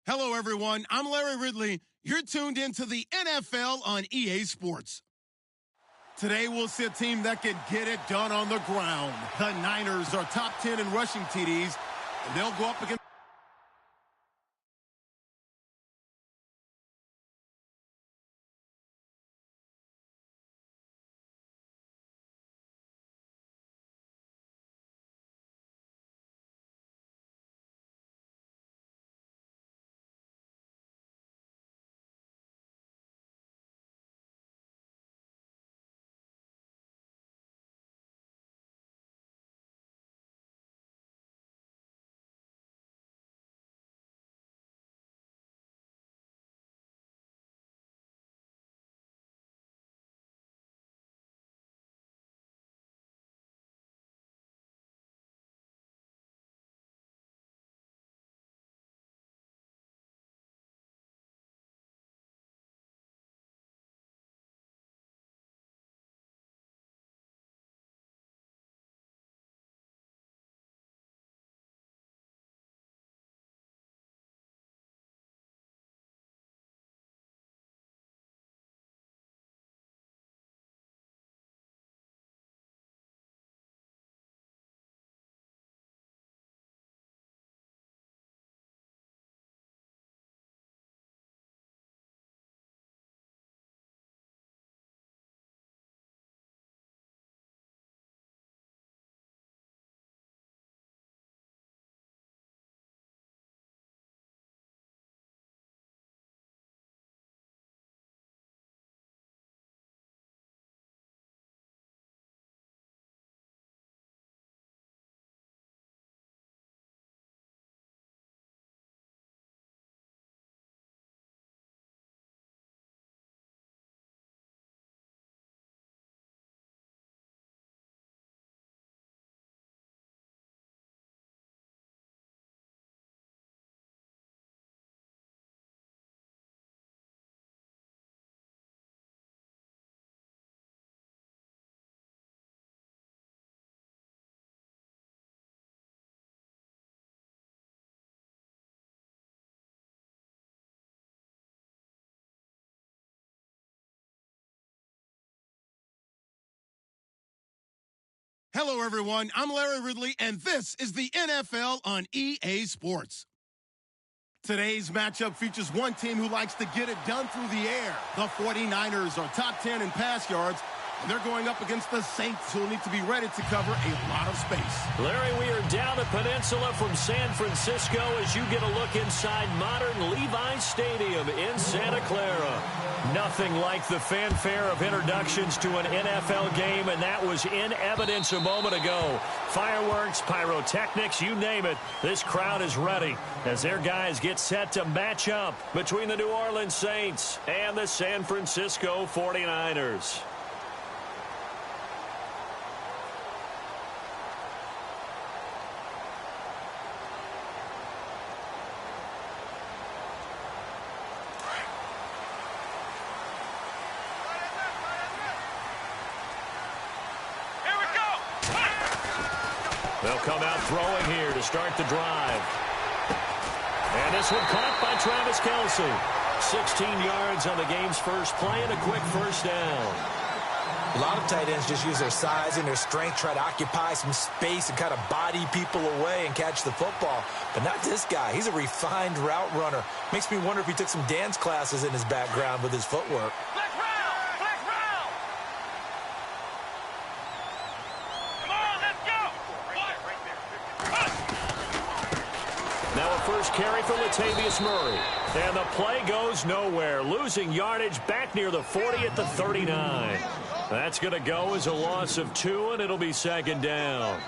Hello, everyone. I'm Larry Ridley. You're tuned into the NFL on EA Sports. Today, we'll see a team that can get it done on the ground. The Niners are top 10 in rushing TDs, and they'll go up against... Hello, everyone. I'm Larry Ridley, and this is the NFL on EA Sports. Today's matchup features one team who likes to get it done through the air. The 49ers are top 10 in pass yards, and they're going up against the Saints, who will need to be ready to cover a lot of space. Larry, we are down the peninsula from San Francisco as you get a look inside modern Levi's Stadium in Santa Clara. Nothing like the fanfare of introductions to an NFL game, and that was in evidence a moment ago. Fireworks, pyrotechnics, you name it. This crowd is ready as their guys get set to match up between the New Orleans Saints and the San Francisco 49ers. They'll come out throwing here to start the drive. And this one caught by Travis Kelce. 16 yards on the game's first play and a quick first down. A lot of tight ends just use their size and their strength, try to occupy some space and kind of body people away and catch the football. But not this guy. He's a refined route runner. Makes me wonder if he took some dance classes in his background with his footwork. Now a first carry for Latavius Murray. And the play goes nowhere. Losing yardage back near the 40 at the 39. That's going to go as a loss of 2, and it'll be second down.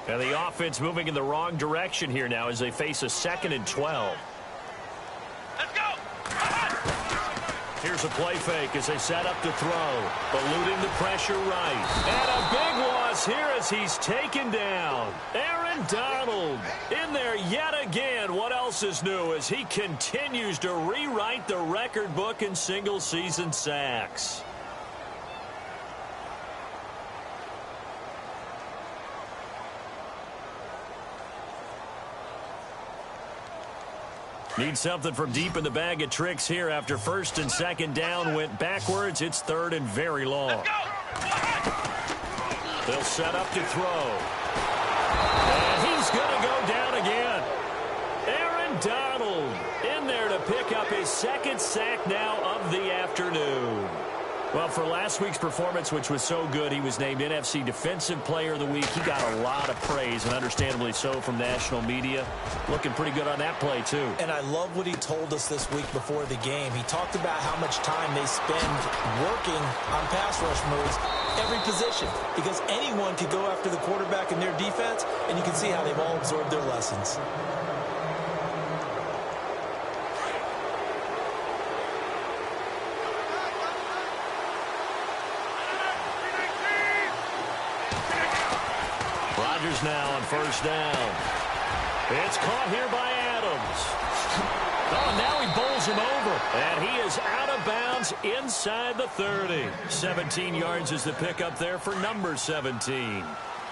And the offense moving in the wrong direction here now as they face a 2nd and 12. Let's go! Here's a play fake as they set up to throw. Eluding the pressure right. And a big loss here as he's taken down. Aaron Donald in there yet again. What else is new as he continues to rewrite the record book in single-season sacks. Need something from deep in the bag of tricks here after first and second down went backwards. It's third and very long. They'll set up to throw. And he's going to go down again. Aaron Donald in there to pick up his second sack now of the afternoon. Well, for last week's performance, which was so good, he was named NFC Defensive Player of the Week. He got a lot of praise, and understandably so, from national media. Looking pretty good on that play, too. And I love what he told us this week before the game. He talked about how much time they spend working on pass rush moves, every position, because anyone could go after the quarterback in their defense, and you can see how they've all absorbed their lessons. Rodgers now on first down. It's caught here by Adams. Oh, now he bowls him over. And he is out of bounds inside the 30. 17 yards is the pickup there for number 17. I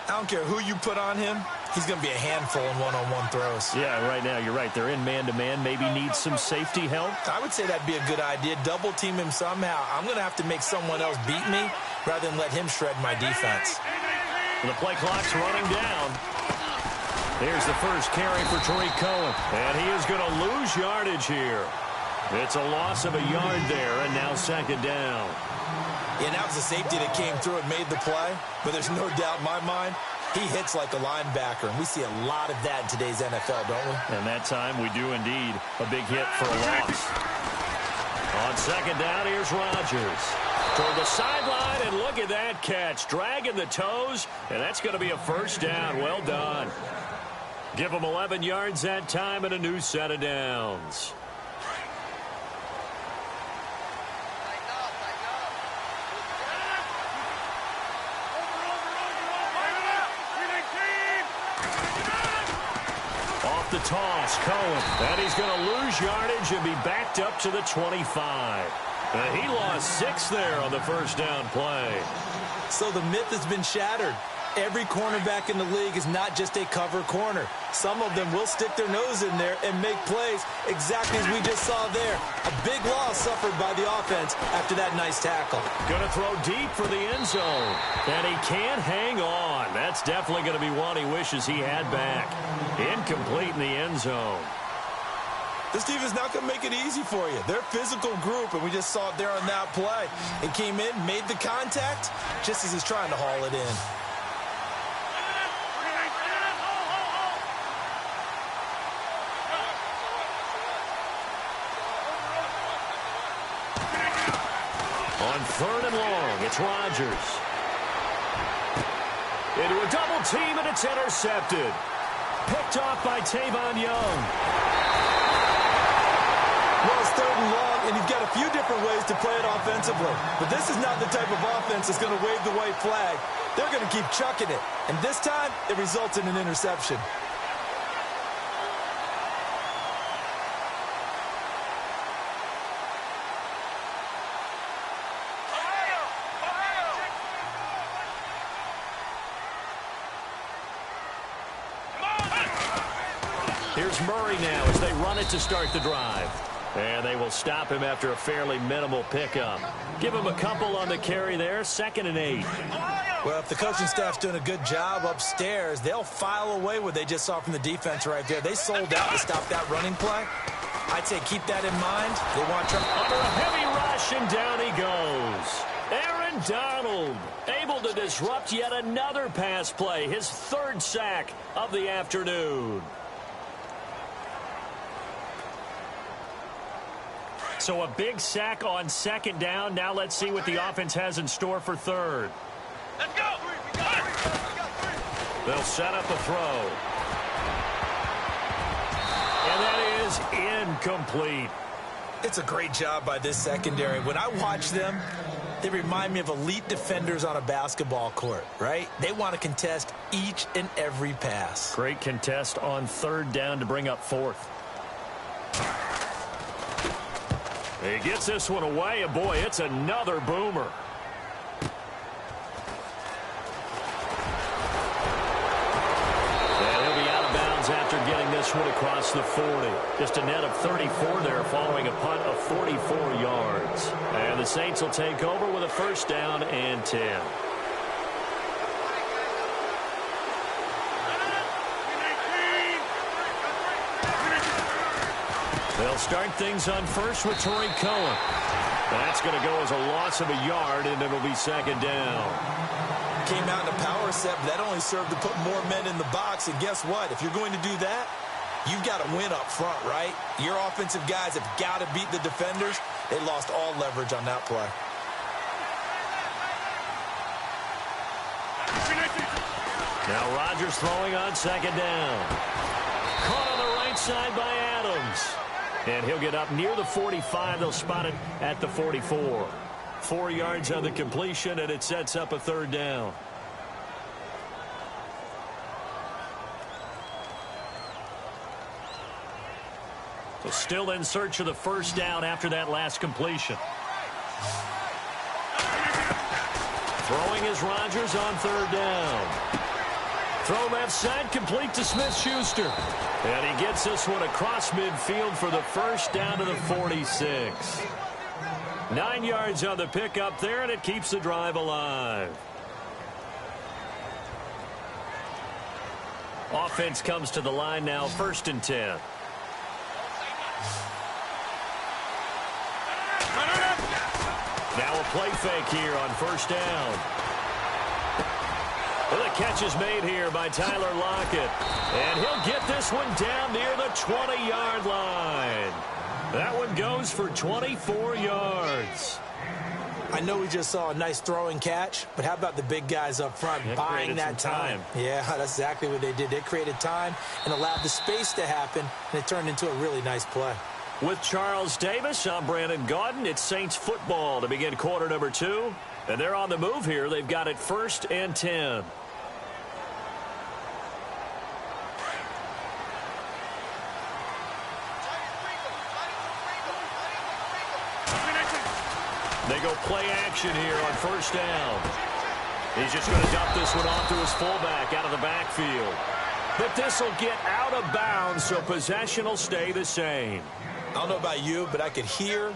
don't care who you put on him. He's going to be a handful in one-on-one throws. Yeah, right now, you're right. They're in man-to-man. Maybe needs some safety help. I would say that'd be a good idea. Double team him somehow. I'm going to have to make someone else beat me rather than let him shred my defense. The play clock's running down. Here's the first carry for Tariq Cohen. And he is going to lose yardage here. It's a loss of a yard there, and now second down. Yeah, that was a safety that came through and made the play. But there's no doubt in my mind, he hits like a linebacker. And we see a lot of that in today's NFL, don't we? And that time we do indeed. A big hit for a loss. On second down, here's Rodgers. Toward the sideline, and look at that catch. Dragging the toes, and that's going to be a first down. Well done. Give them 11 yards that time and a new set of downs. Off the toss, Cohen. And he's going to lose yardage and be backed up to the 25. And he lost 6 there on the first down play. So the myth has been shattered. Every cornerback in the league is not just a cover corner. Some of them will stick their nose in there and make plays exactly as we just saw there. A big loss suffered by the offense after that nice tackle. Going to throw deep for the end zone. And he can't hang on. That's definitely going to be one he wishes he had back. Incomplete in the end zone. This team is not going to make it easy for you. They're a physical group, and we just saw it there on that play. It came in, made the contact, just as he's trying to haul it in. On third and long, it's Rodgers. Into a double team, and it's intercepted. Picked off by Tavon Young. Well, it's third and long, and you've got a few different ways to play it offensively. But this is not the type of offense that's going to wave the white flag. They're going to keep chucking it. And this time, it results in an interception. Here's Murray now as they run it to start the drive. And they will stop him after a fairly minimal pickup. Give him a couple on the carry there, 2nd and 8. Well, if the coaching staff's doing a good job upstairs, they'll file away what they just saw from the defense right there. They sold out to stop that running play. I'd say keep that in mind. They want to... Under a heavy rush, and down he goes. Aaron Donald able to disrupt yet another pass play. His 3rd sack of the afternoon. So a big sack on 2nd down. Now let's see what the offense has in store for 3rd. Let's go! They'll set up a throw. And that is incomplete. It's a great job by this secondary. When I watch them, they remind me of elite defenders on a basketball court, right? They want to contest each and every pass. Great contest on 3rd down to bring up 4th. He gets this one away, and boy, it's another boomer. And he'll be out of bounds after getting this this one across the 40. Just a net of 34 there following a punt of 44 yards. And the Saints will take over with a first down and 10. They'll start things on first with Torrey Cohen. That's going to go as a loss of a yard, and it'll be second down. Came out in a power set, but that only served to put more men in the box. And guess what? If you're going to do that, you've got to win up front, right? Your offensive guys have got to beat the defenders. They lost all leverage on that play. Now Rodgers throwing on second down. Caught on the right side by Adams. And he'll get up near the 45. They'll spot it at the 44. 4 yards on the completion, and it sets up a third down. So still in search of the first down after that last completion. Throwing is Rodgers on third down. Throw left side, complete to Smith-Schuster. And he gets this one across midfield for the first down to the 46. 9 yards on the pickup there, and it keeps the drive alive. Offense comes to the line now, first and 10. Now a play fake here on first down. Well, the catch is made here by Tyler Lockett. And he'll get this one down near the 20-yard line. That one goes for 24 yards. I know we just saw a nice throwing catch, but how about the big guys up front buying that time? Yeah, that's exactly what they did. They created time and allowed the space to happen, and it turned into a really nice play. With Charles Davis, I'm Brandon Gaudin. It's Saints football to begin quarter number 2. And they're on the move here. They've got it first and 10. They go play action here on first down. He's just going to dump this one off to his fullback out of the backfield. But this will get out of bounds, so possession will stay the same. I don't know about you, but I could hear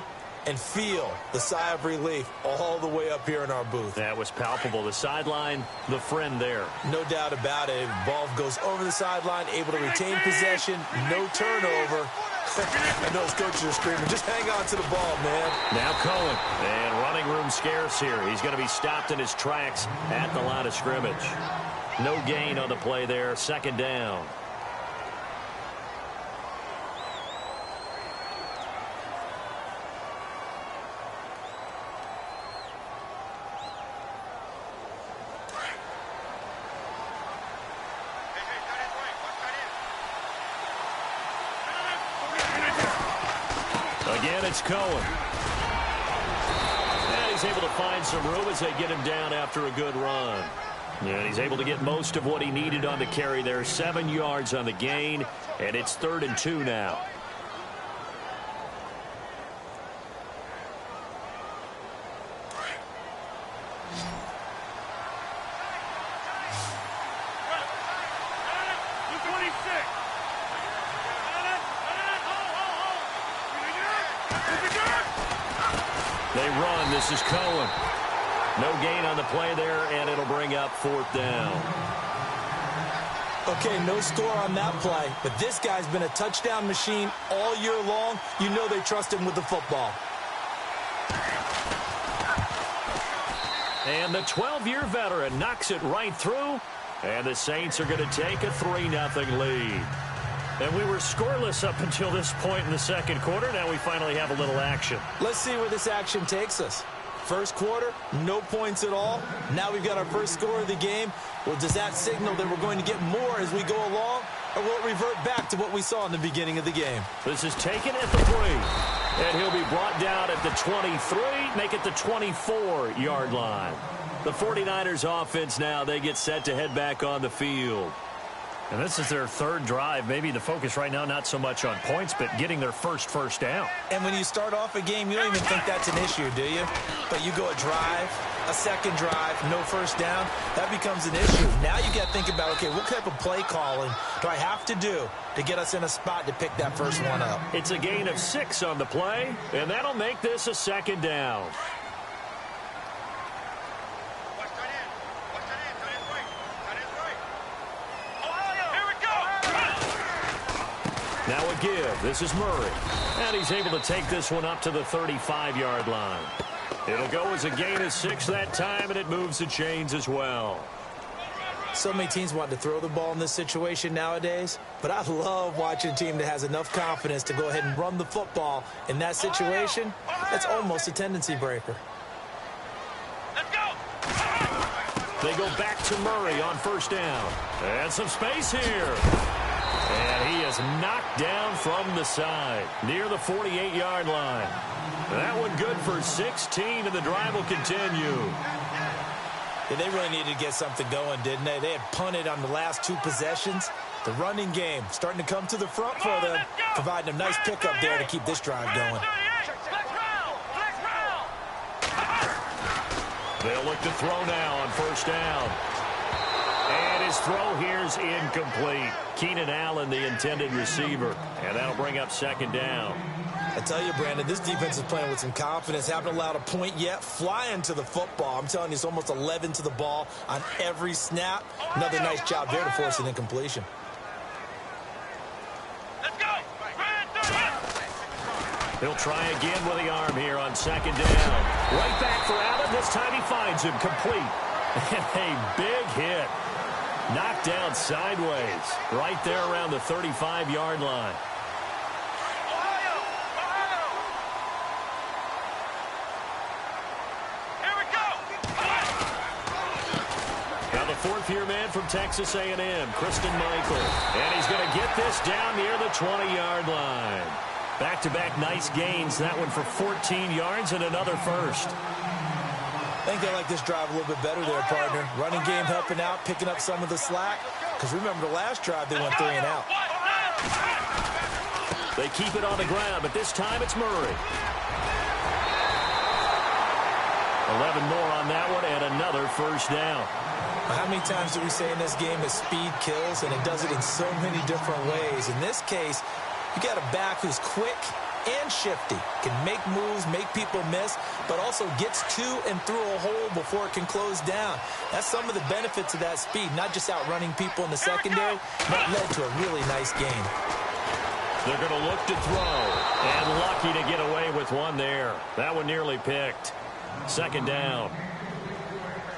and feel the sigh of relief all the way up here in our booth. That was palpable. The sideline, the friend there. No doubt about it. Ball goes over the sideline, able to retain possession, no turnover. I know his coaches are screaming, just hang on to the ball, man. Now Cohen, and running room scarce here. He's going to be stopped in his tracks at the line of scrimmage. No gain on the play there, second down. Again, it's Cohen. And he's able to find some room as they get him down after a good run. And he's able to get most of what he needed on the carry there. 7 yards on the gain, and it's 3rd and 2 now. They run. This is Cohen. No gain on the play there, and it'll bring up 4th down. Okay, no score on that play, but this guy's been a touchdown machine all year long. You know they trust him with the football. And the 12-year veteran knocks it right through, and the Saints are going to take a 3-0 lead. And we were scoreless up until this point in the second quarter. Now we finally have a little action. Let's see where this action takes us. First quarter, no points at all. Now we've got our first score of the game. Well, does that signal that we're going to get more as we go along? Or will it revert back to what we saw in the beginning of the game? This is taken at the 3. And he'll be brought down at the 23, make it the 24-yard line. The 49ers offense now, they get set to head back on the field. And this is their third drive. Maybe the focus right now not so much on points, but getting their first down. And when you start off a game, you don't even think that's an issue, do you? But you go a drive, a second drive, no first down, that becomes an issue. Now you got to think about, okay, what type of play calling do I have to do to get us in a spot to pick that first one up? It's a gain of 6 on the play, and that'll make this a second down. Now a give. This is Murray. And he's able to take this one up to the 35-yard line. It'll go as a gain of 6 that time, and it moves the chains as well. So many teams want to throw the ball in this situation nowadays, but I love watching a team that has enough confidence to go ahead and run the football in that situation. That's almost a tendency breaker. Let's go. They go back to Murray on first down. And some space here. And he is knocked down from the side near the 48-yard line. That one good for 16, and the drive will continue. Yeah, they really needed to get something going, didn't they? They had punted on the last 2 possessions. The running game starting to come to the front for them, providing a nice pickup there to keep this drive going. They'll look to throw now on first down. And his throw here's incomplete. Keenan Allen, the intended receiver. And that'll bring up second down. I tell you, Brandon, this defense is playing with some confidence. Haven't allowed a point yet. Flying to the football. I'm telling you, it's almost 11 to the ball on every snap. Another nice job there to force an incompletion. Let's go. He'll try again with the arm here on second down. Right back for Allen. This time he finds him complete. And a big hit. Knocked down sideways. Right there around the 35-yard line. Fourth-year man from Texas A&M, Christian Michael. And he's going to get this down near the 20-yard line. Back-to-back nice gains. That one for 14 yards and another first. I think they like this drive a little bit better there, partner. Running game helping out, picking up some of the slack. Because remember the last drive, they went 3 and out. They keep it on the ground, but this time it's Murray. 11 more on that one and another first down. How many times do we say in this game that speed kills, and it does it in so many different ways? In this case, you got a back who's quick and shifty, can make moves, make people miss, but also gets to and through a hole before it can close down. That's some of the benefits of that speed, not just outrunning people in the secondary, but led to a really nice game. They're going to look to throw, and lucky to get away with one there. That one nearly picked. Second down.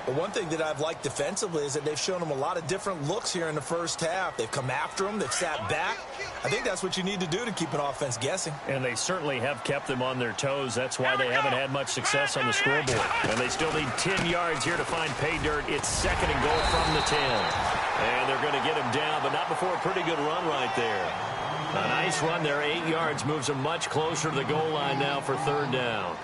But one thing that I've liked defensively is that they've shown them a lot of different looks here in the first half. They've come after them. They've sat back. I think that's what you need to do to keep an offense guessing. And they certainly have kept them on their toes. That's why they haven't had much success on the scoreboard. And they still need 10 yards here to find pay dirt. It's second and goal from the 10. And they're going to get him down, but not before a pretty good run right there. A nice run there, 8 yards, moves them much closer to the goal line now for third down.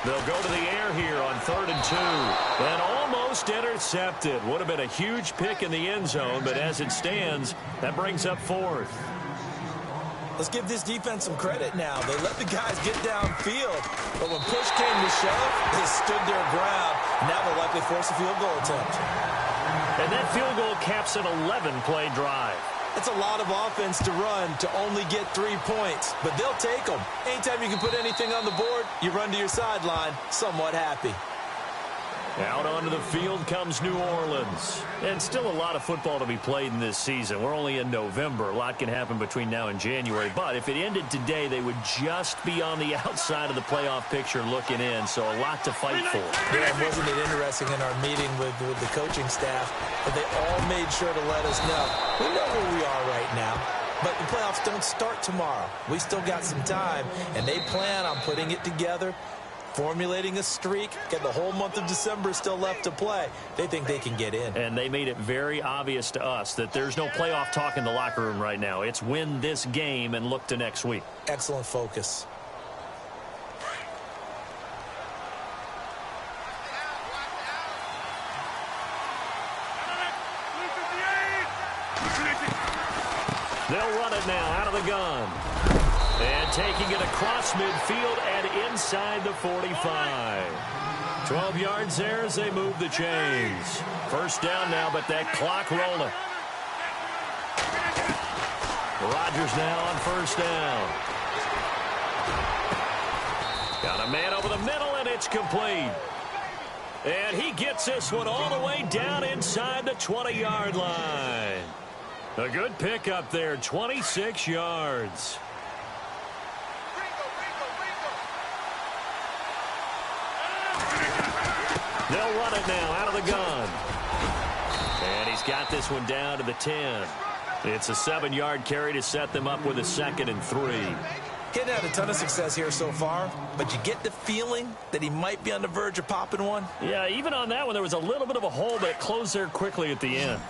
They'll go to the air here on 3rd and 2. And almost intercepted. Would have been a huge pick in the end zone, but as it stands, that brings up 4th. Let's give this defense some credit now. They let the guys get downfield, but when push came to shove, they stood their ground, and that will likely force a field goal attempt. And that field goal caps an 11-play drive. It's a lot of offense to run to only get 3 points, but they'll take them. Anytime you can put anything on the board, you run to your sideline somewhat happy. Out onto the field comes New Orleans. And still a lot of football to be played in this season. We're only in November. A lot can happen between now and January. But if it ended today, they would just be on the outside of the playoff picture looking in. So a lot to fight for. Yeah, wasn't it interesting in our meeting with the coaching staff that they all made sure to let us know. We know where we are right now. But the playoffs don't start tomorrow. We still got some time, and they plan on putting it together formulating a streak. Get the whole month of December still left to play. They think they can get in. And they made it very obvious to us that there's no playoff talk in the locker room right now. It's win this game and look to next week. Excellent focus. They'll run it now out of the gun. And taking it across midfield and inside the 45. 12 yards there as they move the chains. First down now, but that clock rolling. Rodgers now on first down. Got a man over the middle, and it's complete. And he gets this one all the way down inside the 20-yard line. A good pickup there, 26 yards. They'll run it now out of the gun. And he's got this one down to the 10. It's a 7-yard carry to set them up with a 2nd and 3. Getting had a ton of success here so far, but you get the feeling that he might be on the verge of popping one. Yeah, even on that one, there was a little bit of a hole, but it closed there quickly at the end.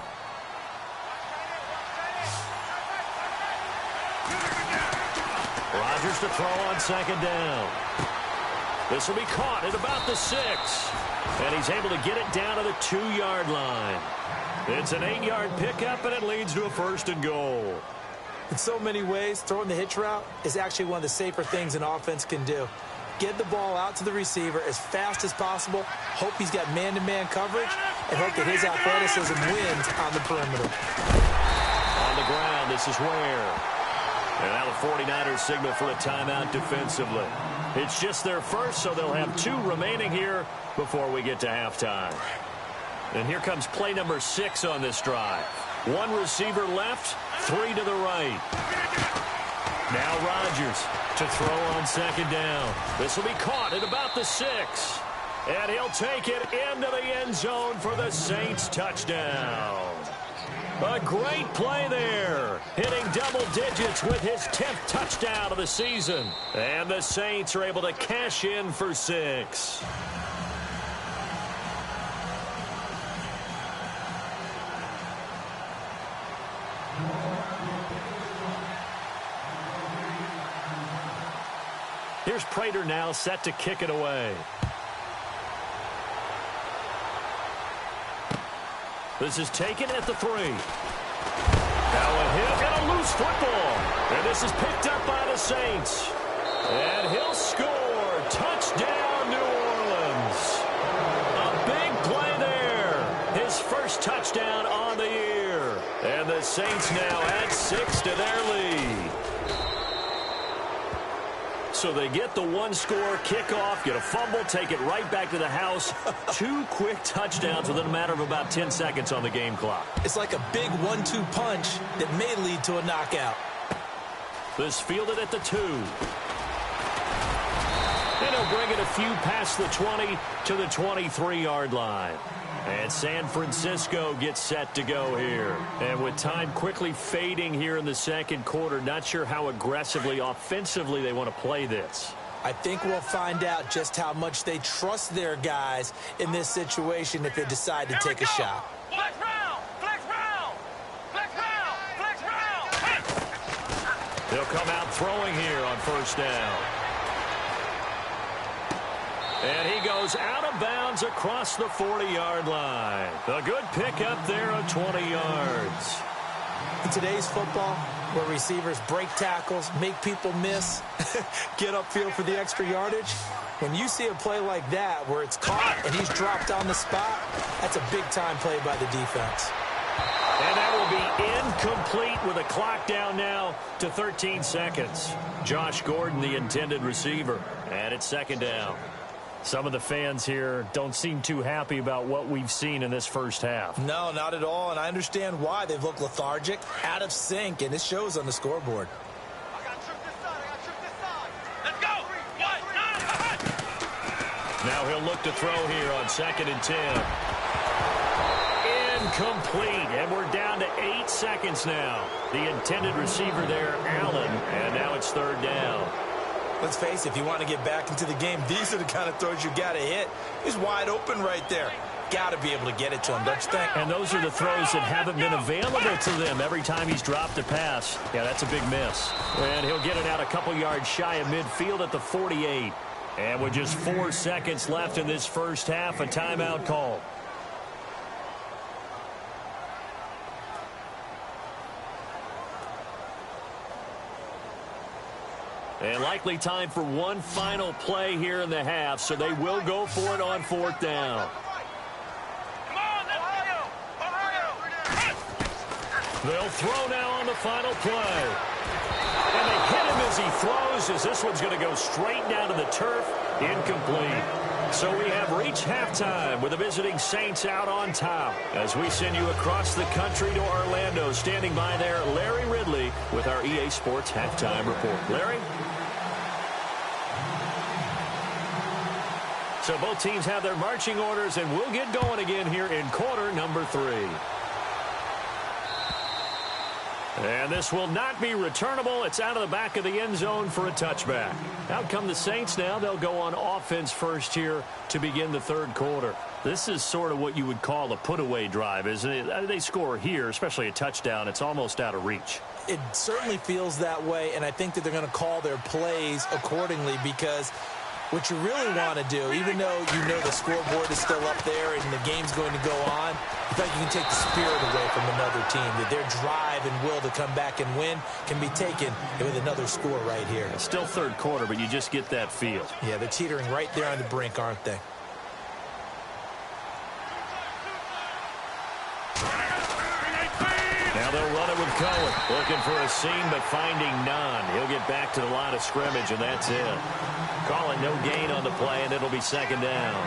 Rodgers to throw on 2nd down. This will be caught at about the 6. And he's able to get it down to the 2-yard line. It's an 8-yard pickup, and it leads to a 1st and goal. In so many ways, throwing the hitch route is actually one of the safer things an offense can do. Get the ball out to the receiver as fast as possible, hope he's got man-to-man coverage, and hope that his athleticism wins on the perimeter. On the ground, this is Ware. And now the 49ers signal for a timeout defensively. It's just their first, so they'll have 2 remaining here before we get to halftime. And here comes play number 6 on this drive. 1 receiver left, 3 to the right. Now Rodgers to throw on 2nd down. This will be caught at about the 6. And he'll take it into the end zone for the Saints touchdown. A great play there, hitting double digits with his 10th touchdown of the season. And the Saints are able to cash in for 6. Here's Prater now set to kick it away. This is taken at the 3. Now a hit and a loose football. And this is picked up by the Saints. And he'll score. Touchdown, New Orleans. A big play there. His first touchdown on the year. And the Saints now add 6 to their lead. So they get the 1-score kickoff, get a fumble, take it right back to the house. 2 quick touchdowns within a matter of about 10 seconds on the game clock. It's like a big 1-2 punch that may lead to a knockout. This fielded at the 2. And he'll bring it a few past the 20 to the 23-yard line. And San Francisco gets set to go here. And with time quickly fading here in the second quarter, not sure how aggressively, offensively they want to play this. I think we'll find out just how much they trust their guys in this situation if they decide to take a shot. Flex round! Flex round! Flex round! Flex round! They'll come out throwing here on first down. And he goes out of bounds across the 40-yard line. A good pickup there of 20 yards. In today's football, where receivers break tackles, make people miss, get upfield for the extra yardage, when you see a play like that where it's caught and he's dropped on the spot, that's a big-time play by the defense. And that will be incomplete with a clock down now to 13 seconds. Josh Gordon, the intended receiver. And it's 2nd down. Some of the fans here don't seem too happy about what we've seen in this first half. No, not at all, and I understand why. They've looked lethargic, out of sync, and it shows on the scoreboard. I got tripped this side. I got tripped this side. Let's go. 1, 9. Now he'll look to throw here on 2nd and 10. Incomplete, and we're down to 8 seconds now. The intended receiver there, Allen, and now it's 3rd down. Let's face it, if you want to get back into the game, these are the kind of throws you got to hit. He's wide open right there. Got to be able to get it to him, don't you think? And those are the throws that haven't been available to them every time he's dropped a pass. Yeah, that's a big miss. And he'll get it out a couple yards shy of midfield at the 48. And with just 4 seconds left in this first half, a timeout call. And likely time for one final play here in the half, so they will go for it on 4th down. They'll throw now on the final play. And they hit him as he throws, as this one's going to go straight down to the turf. Incomplete. So we have reached halftime with the visiting Saints out on top. As we send you across the country to Orlando, standing by there, Larry Ridley with our EA Sports Halftime Report. Larry? So both teams have their marching orders, and we'll get going again here in quarter number 3. And this will not be returnable. It's out of the back of the end zone for a touchback. Out come the Saints now. They'll go on offense first here to begin the third quarter. This is sort of what you would call a put-away drive, isn't it? They score here, especially a touchdown. It's almost out of reach. It certainly feels that way, and I think that they're going to call their plays accordingly, because what you really want to do, even though you know the scoreboard is still up there and the game's going to go on, you think you can take the spirit away from another team, that their drive and will to come back and win can be taken with another score right here. It's still third quarter, but you just get that feel. Yeah, they're teetering right there on the brink, aren't they? Now they'll run it with Cohen. Looking for a seam, but finding none. He'll get back to the line of scrimmage, and that's it. Call it no gain on the play, and it'll be second down.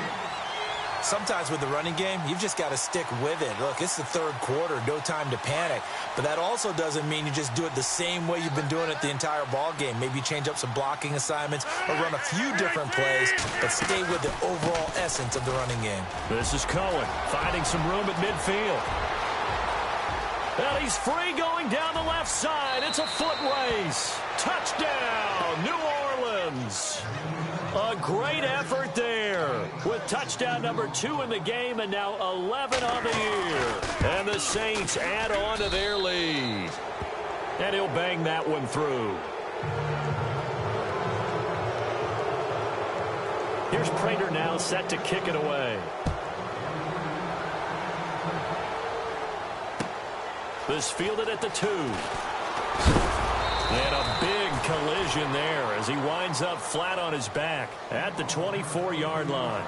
Sometimes with the running game, you've just got to stick with it. Look, it's the third quarter, no time to panic. But that also doesn't mean you just do it the same way you've been doing it the entire ball game. Maybe change up some blocking assignments or run a few different plays, but stay with the overall essence of the running game. This is Cohen finding some room at midfield. Well, he's free going down the left side. It's a foot race. Touchdown, New Orleans. A great effort there with touchdown number 2 in the game, and now 11 on the year. And the Saints add on to their lead. And he'll bang that one through. Here's Prater now set to kick it away. This fielded at the 2. And a big collision there as he winds up flat on his back at the 24-yard line.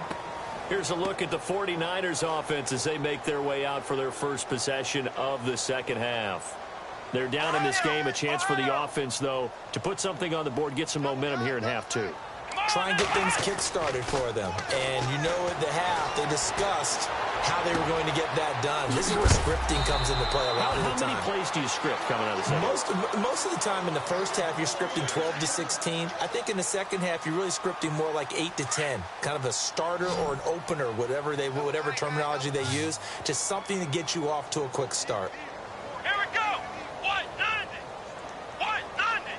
Here's a look at the 49ers offense as they make their way out for their first possession of the second half. They're down in this game. A chance for the offense, though, to put something on the board, get some momentum here in half 2. Try and get things kick-started for them. And you know at the half, they discussed how they were going to get that done. This is where scripting comes into play a lot of the time. How many plays do you script coming out of the second? Most of the time in the first half, you're scripting 12 to 16. I think in the second half, you're really scripting more like 8 to 10. Kind of a starter or an opener, whatever terminology they use. Just something to get you off to a quick start. Here we go. 190. 190.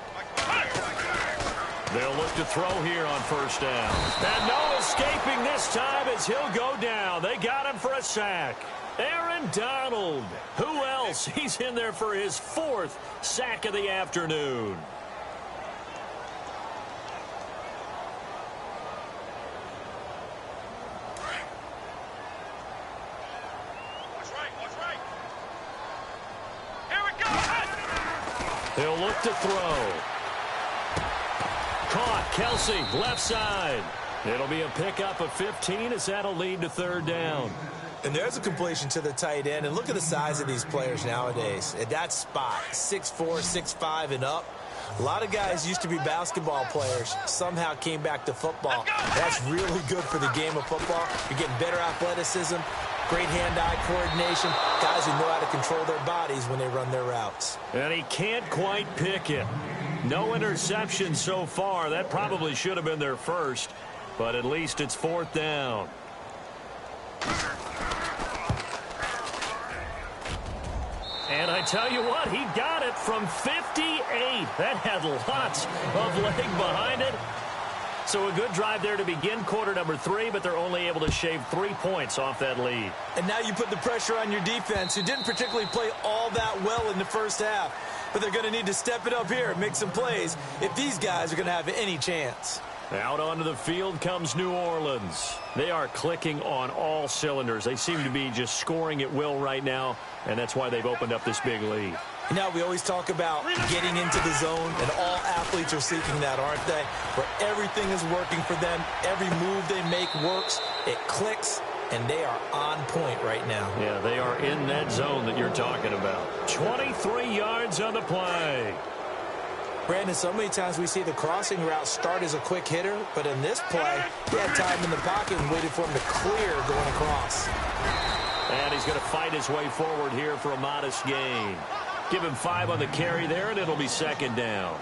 They'll look to throw here on first down. And no escaping this time as he'll go down. They got him for a sack. Aaron Donald. Who else? He's in there for his 4th sack of the afternoon. Watch right. Here we go. They'll look to throw. Caught. Kelsey, left side. It'll be a pickup of 15 as that'll lead to third down. And there's a completion to the tight end. And look at the size of these players nowadays. At that spot, 6'4", 6'5", and up. A lot of guys used to be basketball players, somehow came back to football. That's really good for the game of football. You're getting better athleticism, great hand-eye coordination, guys who know how to control their bodies when they run their routes. And he can't quite pick it. No interception so far. That probably should have been their first, but at least it's 4th down. And I tell you what, he got it from 58. That had lots of leg behind it. So a good drive there to begin quarter number 3, but they're only able to shave 3 points off that lead. And now you put the pressure on your defense, who didn't particularly play all that well in the first half. But they're going to need to step it up here and make some plays if these guys are going to have any chance. Out onto the field comes New Orleans. They are clicking on all cylinders. They seem to be just scoring at will right now, and that's why they've opened up this big lead. You know, we always talk about getting into the zone, and all athletes are seeking that, aren't they? Where everything is working for them, every move they make works, it clicks, and they are on point right now. Yeah, they are in that zone that you're talking about. 23 yards on the play. Brandon, so many times we see the crossing route start as a quick hitter, but in this play, he had time in the pocket and waited for him to clear going across. And he's going to fight his way forward here for a modest gain. Give him 5 on the carry there, and it'll be second down.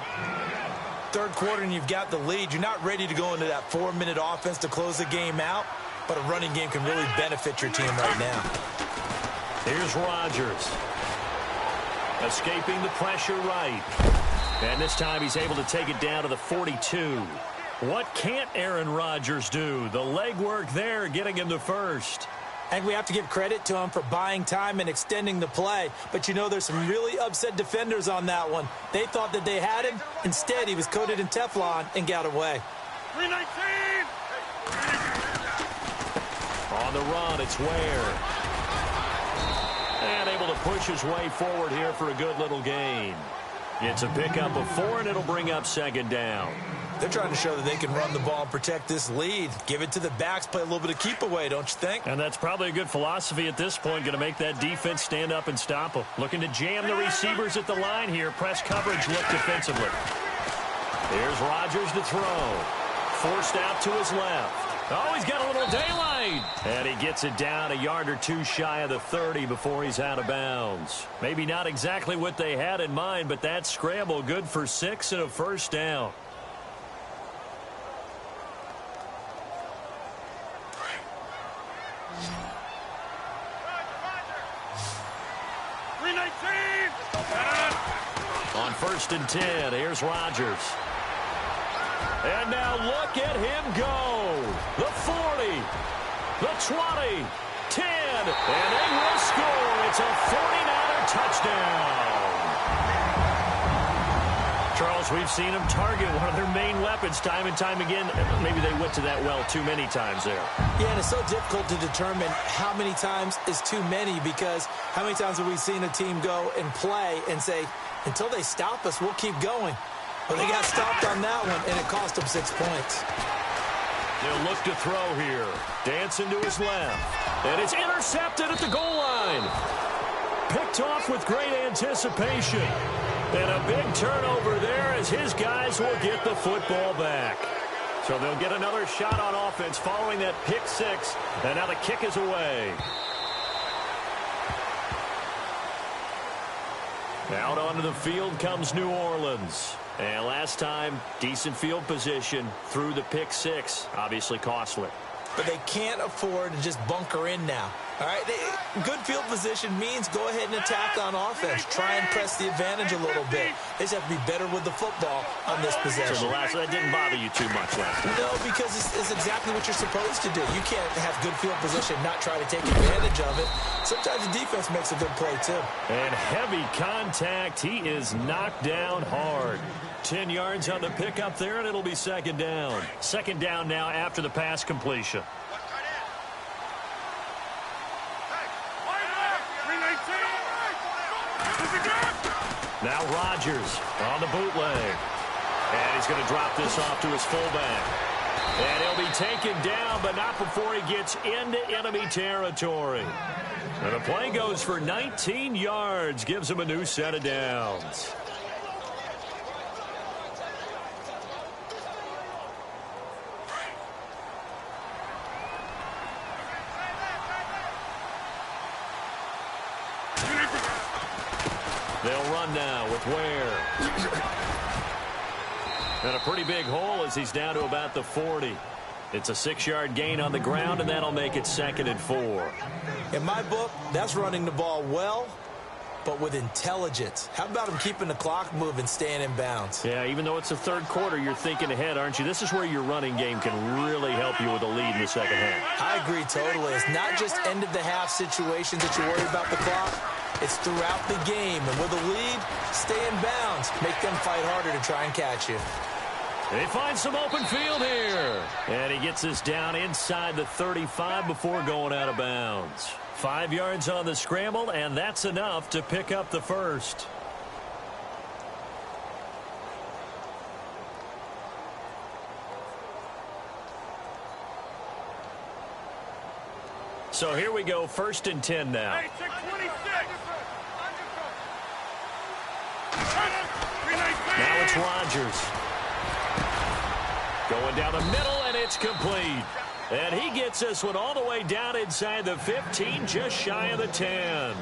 Third quarter, and you've got the lead. You're not ready to go into that 4-minute offense to close the game out, but a running game can really benefit your team right now. Here's Rodgers. Escaping the pressure right. And this time he's able to take it down to the 42. What can't Aaron Rodgers do? The legwork there getting him the first. And we have to give credit to him for buying time and extending the play. But, you know, there's some really upset defenders on that one. They thought that they had him. Instead, he was coated in Teflon and got away. 319! On the run, it's Ware. And able to push his way forward here for a good little gain. It's a pickup of 4, and it'll bring up second down. They're trying to show that they can run the ball and protect this lead. Give it to the backs, play a little bit of keep away, don't you think? And that's probably a good philosophy at this point. Going to make that defense stand up and stop them. Looking to jam the receivers at the line here. Press coverage look defensively. Here's Rodgers to throw. Forced out to his left. Oh, he's got a little daylight. And he gets it down a yard or 2 shy of the 30 before he's out of bounds. Maybe not exactly what they had in mind, but that scramble good for 6 and a first down. On 1st and 10, here's Rodgers. And now look at him go. The 40, the 20, 10, and they will score. It's a 49er touchdown. Charles, we've seen them target one of their main weapons time and time again. Maybe they went to that well too many times there. Yeah, and it's so difficult to determine how many times is too many, because how many times have we seen a team go and play and say, until they stop us, we'll keep going. Well, they got stopped on that one, and it cost them 6 points. They'll look to throw here. Dancing to his left. And it's intercepted at the goal line. Picked off with great anticipation. And a big turnover there as his guys will get the football back. So they'll get another shot on offense following that pick 6. And now the kick is away. Out onto the field comes New Orleans. And last time, decent field position through the pick 6. Obviously costly. But they can't afford to just bunker in now. All right, good field position means go ahead and attack on offense. Try and press the advantage a little bit. They just have to be better with the football on this possession. So that didn't bother you too much last time? No, because it's exactly what you're supposed to do. You can't have good field position, not try to take advantage of it. Sometimes the defense makes a good play, too. And heavy contact. He is knocked down hard. 10 yards on the pickup there, and it'll be second down. Second down now after the pass completion. Now Rodgers on the bootleg. And he's going to drop this off to his fullback. And he'll be taken down, but not before he gets into enemy territory. And the play goes for 19 yards, gives him a new set of downs. They'll run now with Ware. And a pretty big hole as he's down to about the 40. It's a 6-yard gain on the ground, and that'll make it 2nd and 4. In my book, that's running the ball well but with intelligence. How about him keeping the clock moving, staying in bounds? Yeah, even though it's the third quarter, you're thinking ahead, aren't you? This is where your running game can really help you with a lead in the second half. I agree totally. It's not just end-of-the-half situations that you worry about the clock. It's throughout the game. And with a lead, stay in bounds. Make them fight harder to try and catch you. They find some open field here. And he gets us down inside the 35 before going out of bounds. 5 yards on the scramble, and that's enough to pick up the first. So here we go, 1st and 10 now. Hey, check 26. Now it's Rodgers. Going down the middle, and it's complete. And he gets this one all the way down inside the 15, just shy of the 10.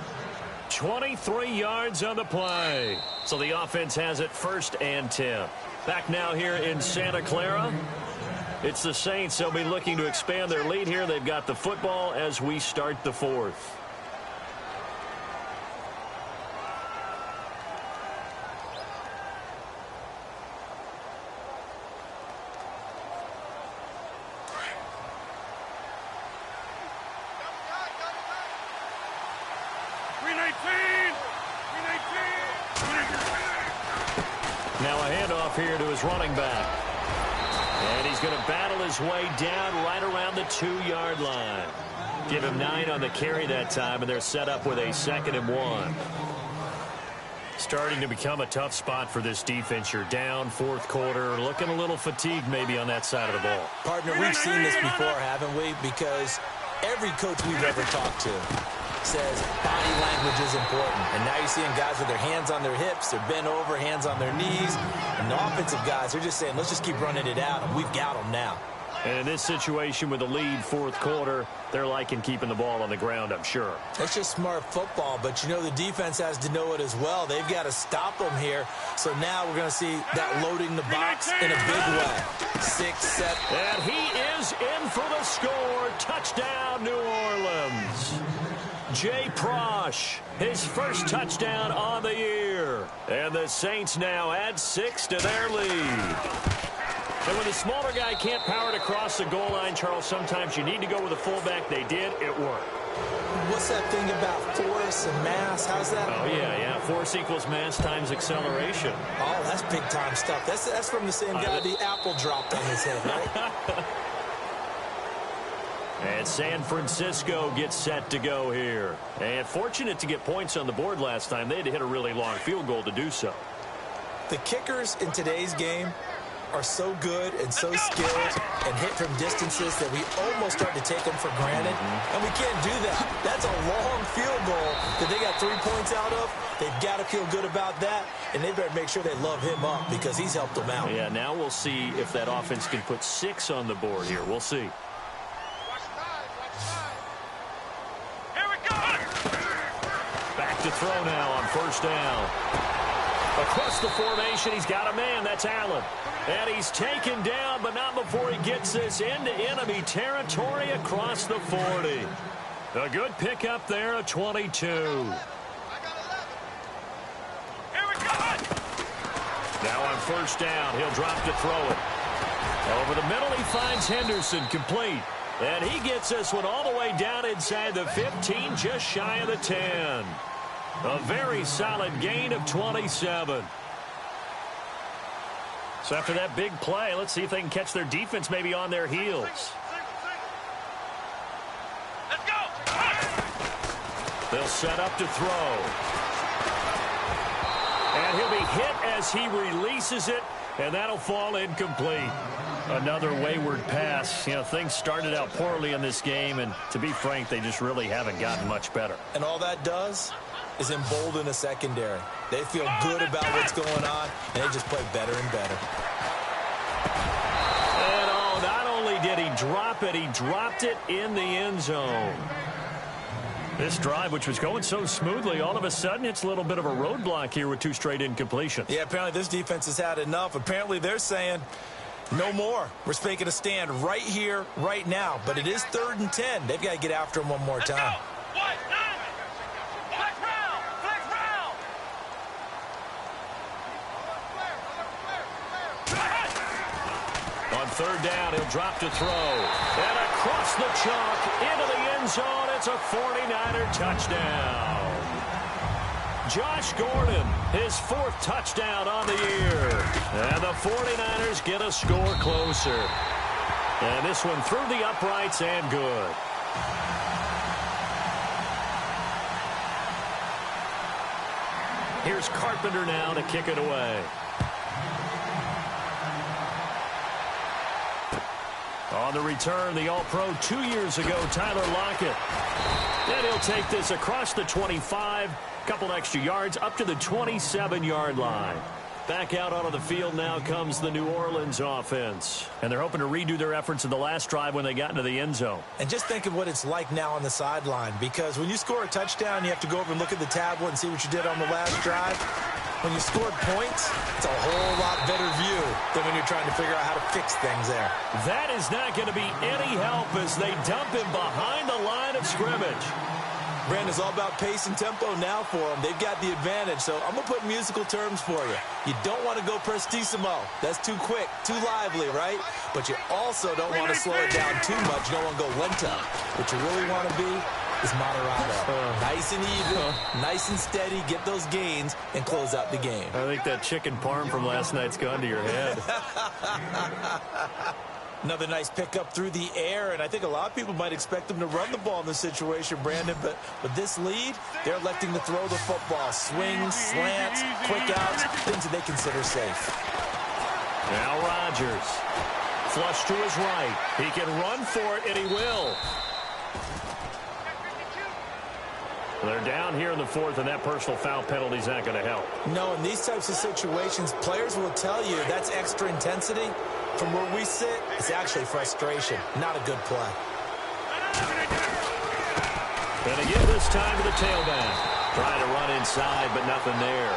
23 yards on the play. So the offense has it 1st and 10. Back now here in Santa Clara. It's the Saints. They'll be looking to expand their lead here. They've got the football as we start the 4th. Now a handoff here to his running back. And he's going to battle his way down right around the 2-yard line. Give him 9 on the carry that time, and they're set up with a 2nd and 1. Starting to become a tough spot for this defense. You're down 4th quarter, looking a little fatigued maybe on that side of the ball. Partner, we've seen this before, haven't we? Because every coach we've ever talked to says body language is important. And now you're seeing guys with their hands on their hips, they're bent over, hands on their knees. And the offensive guys, they're just saying, let's just keep running it out, and we've got them now. And in this situation with the lead 4th quarter, they're liking keeping the ball on the ground, I'm sure. That's just smart football, but you know the defense has to know it as well. They've got to stop them here. So now we're going to see that loading the box in a big way. 6, 7. And he is in for the score. Touchdown, New Orleans. Jay Prosh, his first touchdown on the year. And the Saints now add 6 to their lead. And when the smaller guy can't power it across the goal line, Charles, sometimes you need to go with a fullback. They did. It worked. What's that thing about force and mass? How's that? Oh, yeah. Force equals mass times acceleration. Oh, that's big-time stuff. That's from the same guy the apple dropped on his head, right? And San Francisco gets set to go here. And fortunate to get points on the board last time. They had to hit a really long field goal to do so. The kickers in today's game are so good and so skilled and hit from distances that we almost start to take them for granted. And we can't do that. That's a long field goal that they got 3 points out of. They've got to feel good about that, and they better make sure they love him up because he's helped them out. Yeah, now we'll see if that offense can put 6 on the board here. We'll see. Back to throw now on 1st down. Across the formation, he's got a man. That's Allen. And he's taken down, but not before he gets this into enemy territory across the 40. A good pickup there, a 22. Now on 1st down, he'll drop to throw it. Over the middle, he finds Henderson, complete. And he gets this one all the way down inside the 15, just shy of the 10. A very solid gain of 27. So after that big play, let's see if they can catch their defense maybe on their heels. Let's go. They'll set up to throw. And he'll be hit as he releases it, and that'll fall incomplete. Another wayward pass. You know, things started out poorly in this game, and to be frank, they just really haven't gotten much better. And all that does is embolden a secondary. They feel good about what's going on, and they just play better and better. And oh, not only did he drop it, he dropped it in the end zone. This drive, which was going so smoothly, all of a sudden it's a little bit of a roadblock here with 2 straight incompletions. Yeah, apparently this defense has had enough. Apparently they're saying, no more. We're making a stand right here, right now. But it is 3rd and 10. They've got to get after him one more time. Flex round. third down. He'll drop to throw. And across the chalk into the end zone. It's a 49er touchdown. Josh Gordon, his 4th touchdown on the year. And the 49ers get a score closer. And this one through the uprights and good. Here's Carpenter now to kick it away. On the return, the All-Pro 2 years ago, Tyler Lockett. And he'll take this across the 25, couple extra yards, up to the 27-yard line. Back out onto the field now comes the New Orleans offense. And they're hoping to redo their efforts in the last drive when they got into the end zone. And just think of what it's like now on the sideline, because when you score a touchdown, you have to go over and look at the tablet and see what you did on the last drive. When you scored points, it's a whole lot better view than when you're trying to figure out how to fix things there. That is not going to be any help as they dump him behind the line of scrimmage. Brandon, it's all about pace and tempo now for them. They've got the advantage, so I'm going to put musical terms for you. You don't want to go prestissimo. That's too quick, too lively, right? But you also don't want to slow it down too much. You don't want to go lento. What you really want to be is moderato. Nice and even, nice and steady, get those gains, and close out the game. I think that chicken parm from last night's gone to your head. Another nice pickup through the air, and I think a lot of people might expect them to run the ball in this situation, Brandon, but with this lead, they're electing to throw the football. Swings, slants, quick outs, things that they consider safe. Now Rodgers, flush to his right. He can run for it, and he will. They're down here in the 4th, and that personal foul penalty is not going to help. No, in these types of situations, players will tell you that's extra intensity. From where we sit, it's actually frustration. Not a good play. And again this time to the tailback. Trying to run inside, but nothing there.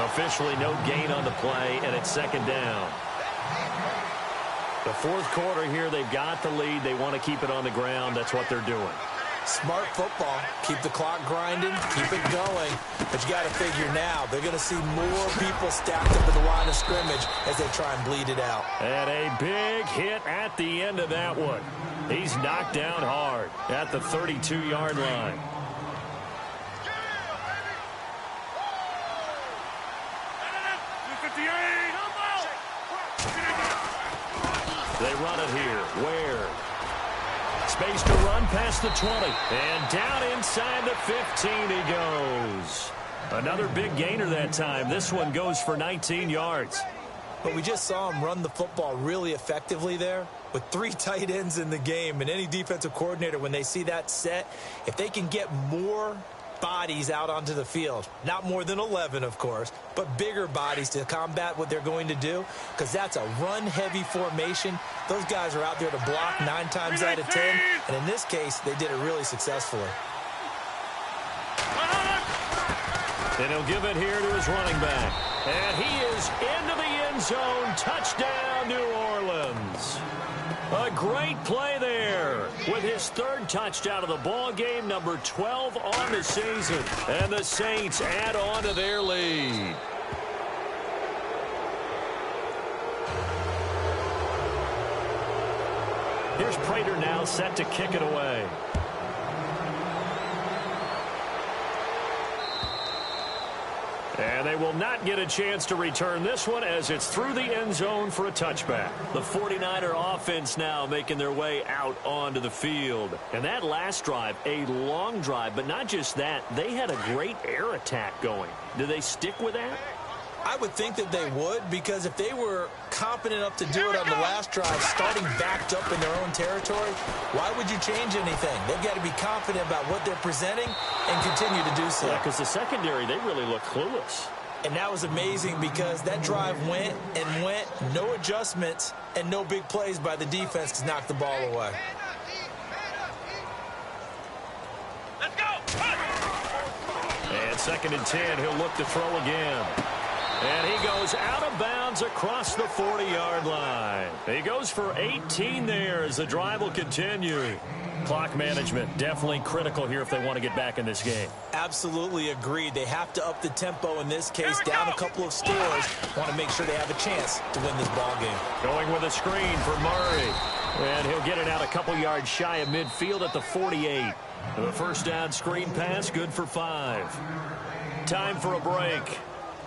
Officially no gain on the play, and it's 2nd down. The 4th quarter here, they've got the lead. They want to keep it on the ground. That's what they're doing. Smart football. Keep the clock grinding. Keep it going. But you got to figure now, they're going to see more people stacked up in the line of scrimmage as they try and bleed it out. And a big hit at the end of that one. He's knocked down hard at the 32-yard line. They run it here. Where? Space to run past the 20. And down inside the 15 he goes. Another big gainer that time. This one goes for 19 yards. But we just saw him run the football really effectively there with 3 tight ends in the game. And any defensive coordinator, when they see that set, if they can get more bodies out onto the field, not more than 11, of course, but bigger bodies to combat what they're going to do, because that's a run-heavy formation. Those guys are out there to block 9 times out of 10, and in this case, they did it really successfully. And he'll give it here to his running back. And he is into the end zone. Touchdown, New Orleans. A great play there with his 3rd touchdown of the ball game, number 12 on the season. And the Saints add on to their lead. Here's Prater now set to kick it away. And they will not get a chance to return this one as it's through the end zone for a touchback. The 49er offense now making their way out onto the field. And that last drive, a long drive, but not just that, they had a great air attack going. Do they stick with that? I would think that they would, because if they were competent enough to do it on the last drive, starting backed up in their own territory, why would you change anything? They've got to be confident about what they're presenting and continue to do so. Yeah, because the secondary, they really look clueless. And that was amazing because that drive went and went, no adjustments, and no big plays by the defense to knock the ball away. Let's go! And 2nd and 10, he'll look to throw again. And he goes out of bounds across the 40-yard line. He goes for 18 there as the drive will continue. Clock management definitely critical here if they want to get back in this game. Absolutely agreed. They have to up the tempo in this case, down a couple of scores. Want to make sure they have a chance to win this ball game. Going with a screen for Murray. And he'll get it out a couple yards shy of midfield at the 48. The first down screen pass, good for 5. Time for a break.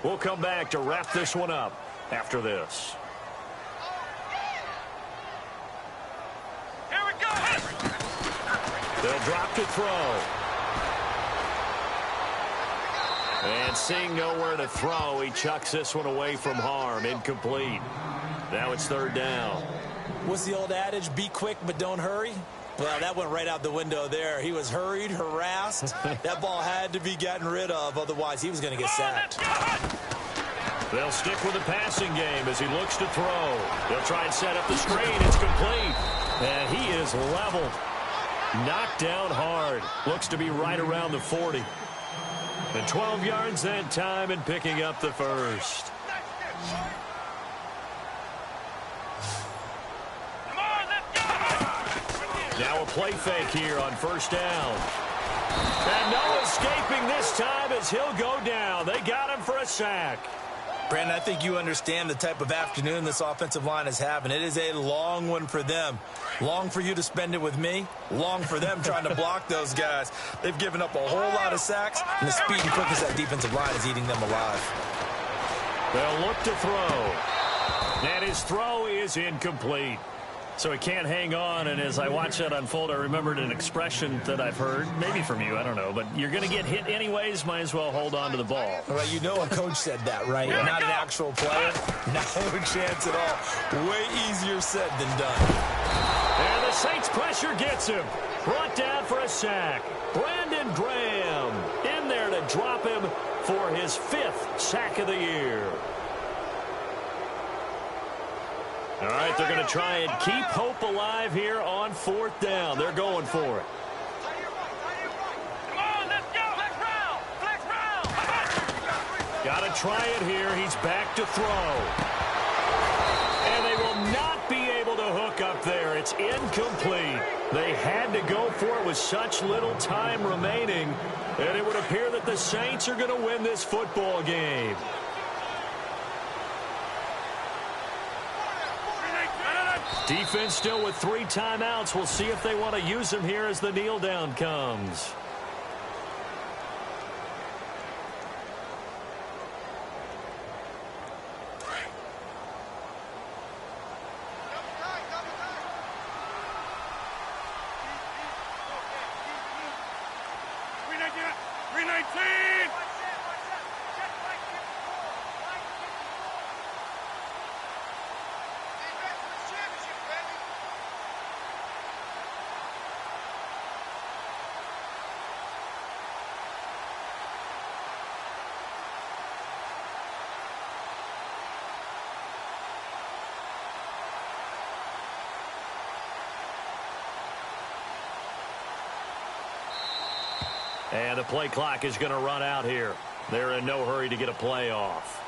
We'll come back to wrap this one up after this. Here we go. They'll drop to throw. And seeing nowhere to throw, he chucks this one away from harm. Incomplete. Now it's third down. What's the old adage? Be quick, but don't hurry. Well, that went right out the window there. He was hurried, harassed. That ball had to be gotten rid of. Otherwise, he was going to get sacked. They'll stick with the passing game as he looks to throw. They'll try and set up the screen. It's complete. And he is leveled. Knocked down hard. Looks to be right around the 40. And 12 yards that time and picking up the first. Now a play fake here on first down. And no escaping this time as he'll go down. They got him for a sack. Brandon, I think you understand the type of afternoon this offensive line is having. It is a long one for them. Long for you to spend it with me. Long for them trying to block those guys. They've given up a whole lot of sacks, and the speed and quickness of that defensive line is eating them alive. They'll look to throw. And his throw is incomplete. So he can't hang on, and as I watch that unfold, I remembered an expression that I've heard, maybe from you, I don't know, but you're going to get hit anyways, might as well hold on to the ball. Well, you know a coach said that, right? Not an actual player. No chance at all. Way easier said than done. And the Saints pressure gets him. Brought down for a sack. Brandon Graham in there to drop him for his 5th sack of the year. All right, they're going to try and keep hope alive here on 4th down. They're going for it. Come on, let's go. Flex round. Flex round. Got to try it here. He's back to throw. And they will not be able to hook up there. It's incomplete. They had to go for it with such little time remaining. And it would appear that the Saints are going to win this football game. Defense still with 3 timeouts. We'll see if they want to use them here as the kneel down comes. And the play clock is going to run out here. They're in no hurry to get a play off.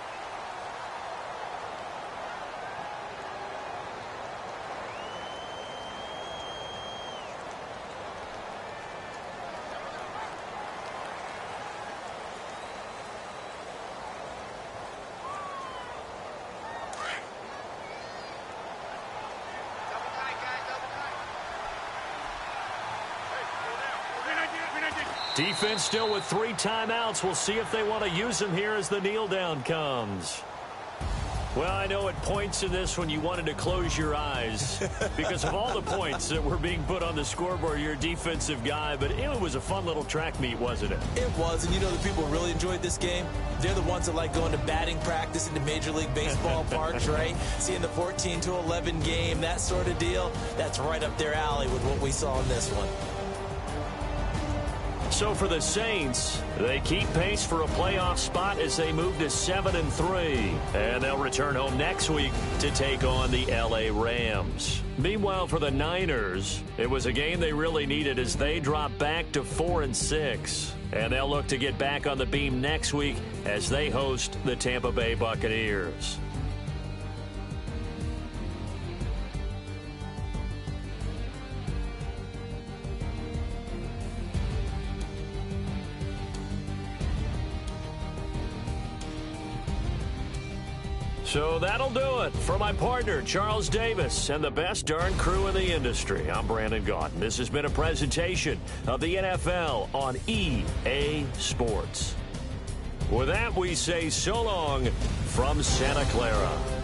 Defense still with 3 timeouts. We'll see if they want to use them here as the kneel down comes. Well, I know at points in this when you wanted to close your eyes because of all the points that were being put on the scoreboard. You're a defensive guy, but it was a fun little track meet, wasn't it? It was, and you know the people who really enjoyed this game? They're the ones that like going to batting practice into Major League Baseball parks, right? Seeing the 14-11 game, that sort of deal. That's right up their alley with what we saw in this one. So for the Saints, they keep pace for a playoff spot as they move to 7-3. And they'll return home next week to take on the LA Rams. Meanwhile, for the Niners, it was a game they really needed as they dropped back to 4-6. And they'll look to get back on the beam next week as they host the Tampa Bay Buccaneers. So that'll do it. For my partner, Charles Davis, and the best darn crew in the industry, I'm Brandon Gaudin. This has been a presentation of the NFL on EA Sports. With that, we say so long from Santa Clara.